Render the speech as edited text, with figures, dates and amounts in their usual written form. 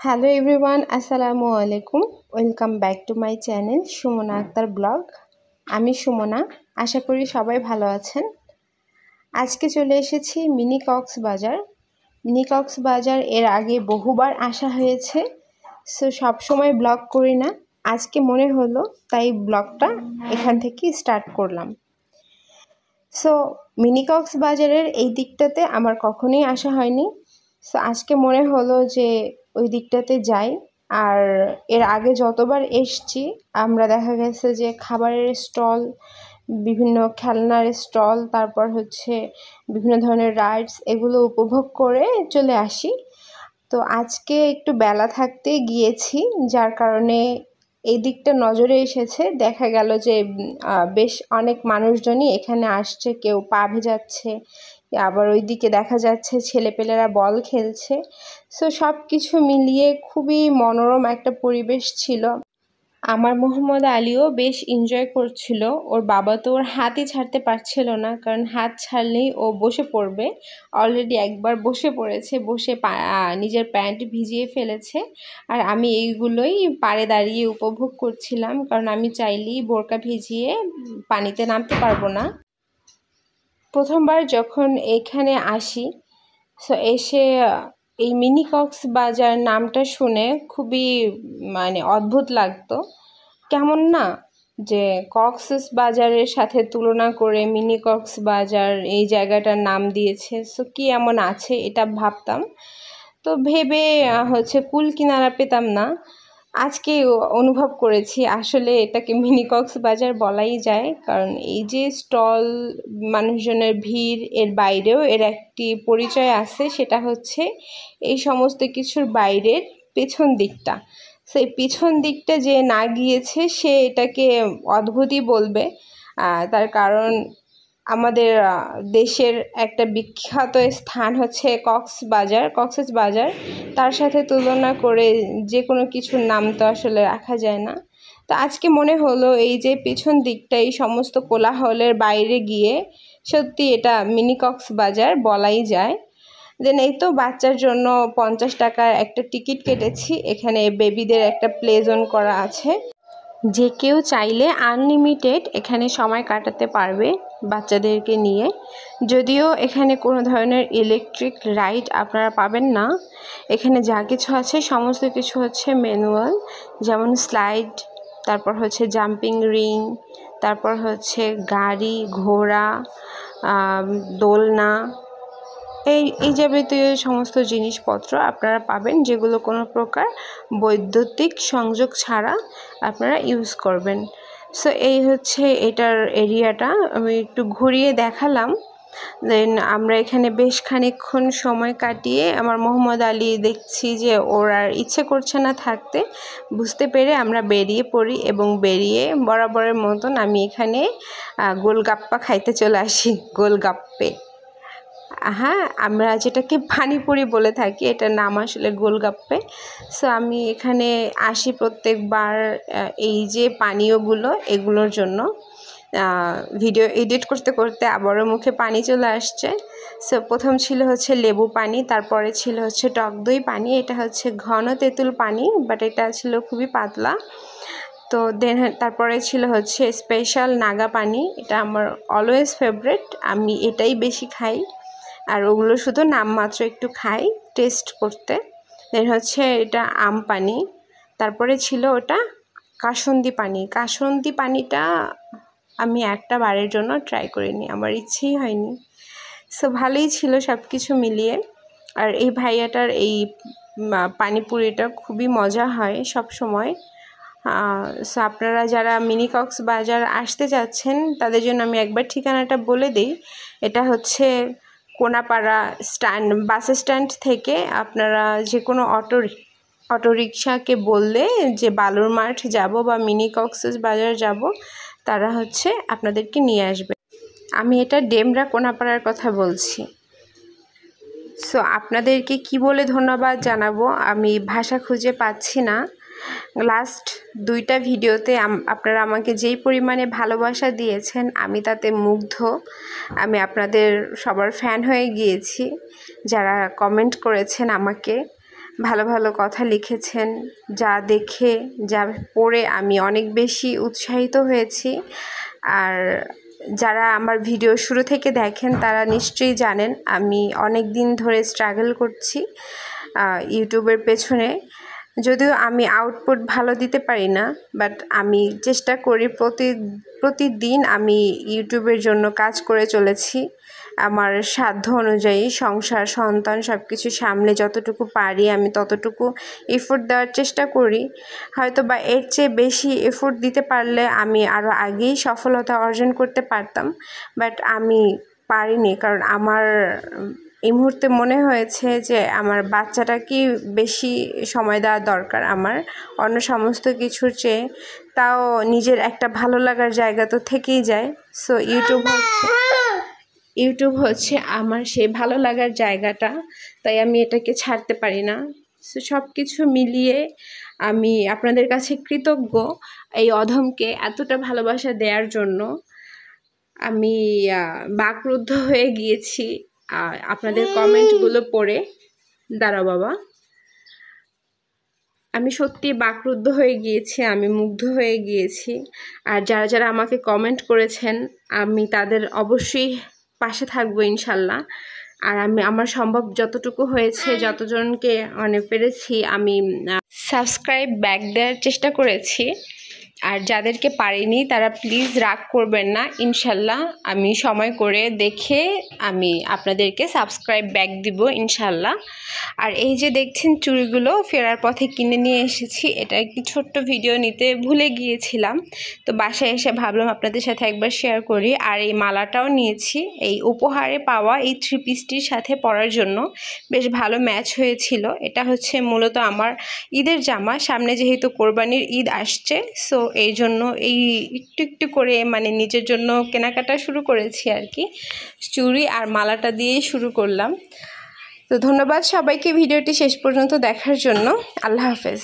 Hello everyone, আসসালামু আলাইকুম। Welcome back to my channel Sumona Akter blog. আমি সুমনা, আশা করি সবাই ভালো আছেন। আজকে চলে এসেছি মিনি কক্সবাজার। মিনি কক্সবাজার এর আগে বহুবার আসা হয়েছে, সো সবসময় ব্লগ করি না, আজকে মনে হলো তাই ব্লগটা এখান থেকে স্টার্ট করলাম। সো মিনি কক্সবাজারের এই দিকটাতে আমার কখনোই আসা হয়নি, সো আজকে মনে হলো যে ওই দিকটাতে যাই। আর এর আগে যতবার এসছি আমরা দেখা গেছে যে খাবারের স্টল, বিভিন্ন খেলনার স্টল, তারপর হচ্ছে বিভিন্ন ধরনের রাইডস, এগুলো উপভোগ করে চলে আসি। তো আজকে একটু বেলা থাকতে গিয়েছি, যার কারণে এই দিকটা নজরে এসেছে। দেখা গেল যে বেশ অনেক মানুষজনই এখানে আসছে, কেউ পা ভেজাচ্ছে, আবার ওইদিকে দেখা যাচ্ছে ছেলেপেলেরা বল খেলছে। সো সব কিছু মিলিয়ে খুবই মনোরম একটা পরিবেশ ছিল। আমার মোহাম্মদ আলীও বেশ এনজয় করছিল। ওর বাবা তো ওর হাতই ছাড়তে পারছিল না, কারণ হাত ছাড়লেই ও বসে পড়বে। অলরেডি একবার বসে পড়েছে, বসে নিজের প্যান্ট ভিজিয়ে ফেলেছে। আর আমি এইগুলোই পাড়ে দাঁড়িয়ে উপভোগ করছিলাম, কারণ আমি চাইলেই বোরকা ভিজিয়ে পানিতে নামতে পারবো না। প্রথমবার যখন এখানে আসি, সো এসে এই মিনি কক্সবাজার নামটা শুনে খুবই অদ্ভুত লাগতো। কেমন না যে কক্সবাজারের সাথে তুলনা করে মিনি কক্সবাজার এই জায়গাটার নাম দিয়েছে, সো কি এমন আছে এটা ভাবতাম। তো ভেবে কুল কিনারা পেতাম না। আজকে অনুভব করেছি আসলে এটাকে মিনি কক্সবাজার বলাই যায়, কারণ এই যে স্টল, মানুষজনের ভিড়, এর বাইরেও এর একটি পরিচয় আছে, সেটা হচ্ছে এই সমস্ত কিছুর বাইরের পেছন দিকটা। সেই পিছন দিকটা যে না গিয়েছে সে এটাকে অদ্ভুতই বলবে। তার কারণ আমাদের দেশের একটা বিখ্যাত স্থান হচ্ছে কক্সবাজার। তার সাথে তুলনা করে যে কোনো কিছুর নাম তো আসলে রাখা যায় না। তো আজকে মনে হলো এই যে পিছন দিকটা, এই সমস্ত কোলাহলের বাইরে গিয়ে সত্যি এটা মিনি কক্সবাজার বলাই যায়। দেন এই তো বাচ্চার জন্য 50 টাকার একটা টিকিট কেটেছি। এখানে বেবিদের একটা প্লে জোন করা আছে, যে কেউ চাইলে আনলিমিটেড এখানে সময় কাটাতে পারবে বাচ্চাদেরকে নিয়ে। যদিও এখানে কোনো ধরনের ইলেকট্রিক রাইড আপনারা পাবেন না। এখানে যা কিছু আছে সমস্ত কিছু হচ্ছে ম্যানুয়াল, যেমন স্লাইড, তারপর হচ্ছে জাম্পিং রিং, তারপর হচ্ছে গাড়ি, ঘোড়া, দোলনা, এই যাবতীয় সমস্ত জিনিসপত্র আপনারা পাবেন, যেগুলো কোনো প্রকার বৈদ্যুতিক সংযোগ ছাড়া আপনারা ইউজ করবেন। সো এই হচ্ছে এটার এরিয়াটা, আমি একটু ঘুরিয়ে দেখালাম। দেন আমরা এখানে বেশ খানিকক্ষণ সময় কাটিয়ে আমার মোহাম্মদ আলী দেখছি যে ওর আর ইচ্ছে করছে না থাকতে, বুঝতে পেরে আমরা বেরিয়ে পড়ি এবং বেরিয়ে বরাবরের মতন আমি এখানে গোলগাপ্পা খাইতে চলে আসি। গোলগাপ্পে, হ্যাঁ, আমরা যেটাকে পানিপুরি বলে থাকি, এটার নাম আসলে গোলগাপ্পে। সো আমি এখানে আসি প্রত্যেকবার এই যে পানীয়গুলো, এগুলোর জন্য। ভিডিও এডিট করতে করতে আবারও মুখে পানি চলে আসছে। সো প্রথম ছিল হচ্ছে লেবু পানি, তারপরে ছিল হচ্ছে টক দই পানি। এটা হচ্ছে ঘন তেঁতুল পানি, বাট এটা ছিল খুবই পাতলা। তো দেন তারপরে ছিল হচ্ছে স্পেশাল নাগা পানি। এটা আমার অলওয়েজ ফেভারিট, আমি এটাই বেশি খাই। আর ওগুলো শুধু নামমাত্র একটু খাই টেস্ট করতে। দেন হচ্ছে এটা আম পানি। তারপরে ছিল ওটা কাসুন্দি পানি। কাসুন্দি পানিটা আমি একটা বারের জন্য ট্রাই করিনি, আমার ইচ্ছেই হয়নি। সো ভালোই ছিল সব কিছু মিলিয়ে। আর এই ভাইয়াটার এই পানিপুরিটা খুবই মজা হয় সব সময়। সো আপনারা যারা মিনি কক্সবাজার আসতে যাচ্ছেন তাদের জন্য আমি একবার ঠিকানাটা বলে দিই। এটা হচ্ছে কোনাপাড়া বাস স্ট্যান্ড থেকে আপনারা যে কোনো অটোরিকশাকে বললে যে বালুর মাঠ যাব বা মিনি কক্সবাজার যাব, তারা হচ্ছে আপনাদেরকে নিয়ে আসবে। আমি এটা ডেমরা কোনাপাড়ার কথা বলছি। সো আপনাদেরকে কি বলে ধন্যবাদ জানাবো আমি ভাষা খুঁজে পাচ্ছি না। লাস্ট 2টা ভিডিওতে আপনারা আমাকে যেই পরিমাণে ভালোবাসা দিয়েছেন আমি তাতে মুগ্ধ। আমি আপনাদের সবার ফ্যান হয়ে গিয়েছি, যারা কমেন্ট করেছেন আমাকে ভালো ভালো কথা লিখেছেন, যা দেখে যা পড়ে আমি অনেক বেশি উৎসাহিত হয়েছি। আর যারা আমার ভিডিও শুরু থেকে দেখেন তারা নিশ্চয়ই জানেন আমি অনেক দিন ধরে স্ট্রাগল করছি ইউটিউবের পেছনে। যদিও আমি আউটপুট ভালো দিতে পারি না, বাট আমি চেষ্টা করি প্রতিদিন আমি ইউটিউবের জন্য কাজ করে চলেছি। আমার সাধ্য অনুযায়ী সংসার সন্তান সব কিছু সামলে যতটুকু পারি আমি ততটুকু এফোর্ট দেওয়ার চেষ্টা করি। হয়তো বা এর চেয়ে বেশি এফোর্ট দিতে পারলে আমি আরও আগেই সফলতা অর্জন করতে পারতাম, বাট আমি পারিনি। কারণ আমার এই মুহূর্তে মনে হয়েছে যে আমার বাচ্চাটাকেই বেশি সময় দেওয়া দরকার আমার অন্য সমস্ত কিছুর চেয়ে। তাও নিজের একটা ভালো লাগার জায়গা তো থেকেই যায়। সো ইউটিউব হচ্ছে আমার সেই ভালো লাগার জায়গাটা, তাই আমি এটাকে ছাড়তে পারি না। সো সব কিছু মিলিয়ে আমি আপনাদের কাছে কৃতজ্ঞ এই অধমকে এতটা ভালোবাসা দেওয়ার জন্য। আমি বাকরুদ্ধ হয়ে গিয়েছি আপনাদের কমেন্টগুলো পড়ে। দাঁড়াও বাবা, আমি সত্যি বাকরুদ্ধ হয়ে গিয়েছি, আমি মুগ্ধ হয়ে গিয়েছি। আর যারা যারা আমাকে কমেন্ট করেছেন আমি তাদের অবশ্যই পাশে থাকবো ইনশাল্লাহ। আর আমি আমার সম্ভব যতটুকু হয়েছে যতজনকে পেরেছি আমি সাবস্ক্রাইব ব্যাক দেওয়ার চেষ্টা করেছি। আর যাদেরকে পারিনি তারা প্লিজ রাগ করবেন না, ইনশাল্লাহ আমি সময় করে দেখে আমি আপনাদেরকে সাবস্ক্রাইব ব্যাক দিব ইনশাল্লাহ। আর এই যে দেখছেন চুড়িগুলো ফেরার পথে কিনে নিয়ে এসেছি, এটা একটি ছোট্ট ভিডিও নিতে ভুলে গিয়েছিলাম, তো বাসায় এসে ভাবলাম আপনাদের সাথে একবার শেয়ার করি। আর এই মালাটাও নিয়েছি এই উপহারে পাওয়া এই 3 পিসটির সাথে পরার জন্য, বেশ ভালো ম্যাচ হয়েছিল। এটা হচ্ছে মূলত আমার ঈদের জামা, সামনে যেহেতু কোরবানির ঈদ আসছে, সো এই জন্য এই একটু একটু করে নিজের জন্য কেনাকাটা শুরু করেছি আর কি। চুড়ি আর মালাটা দিয়েই শুরু করলাম। তো ধন্যবাদ সবাইকে ভিডিওটি শেষ পর্যন্ত দেখার জন্য। আল্লাহ হাফেজ।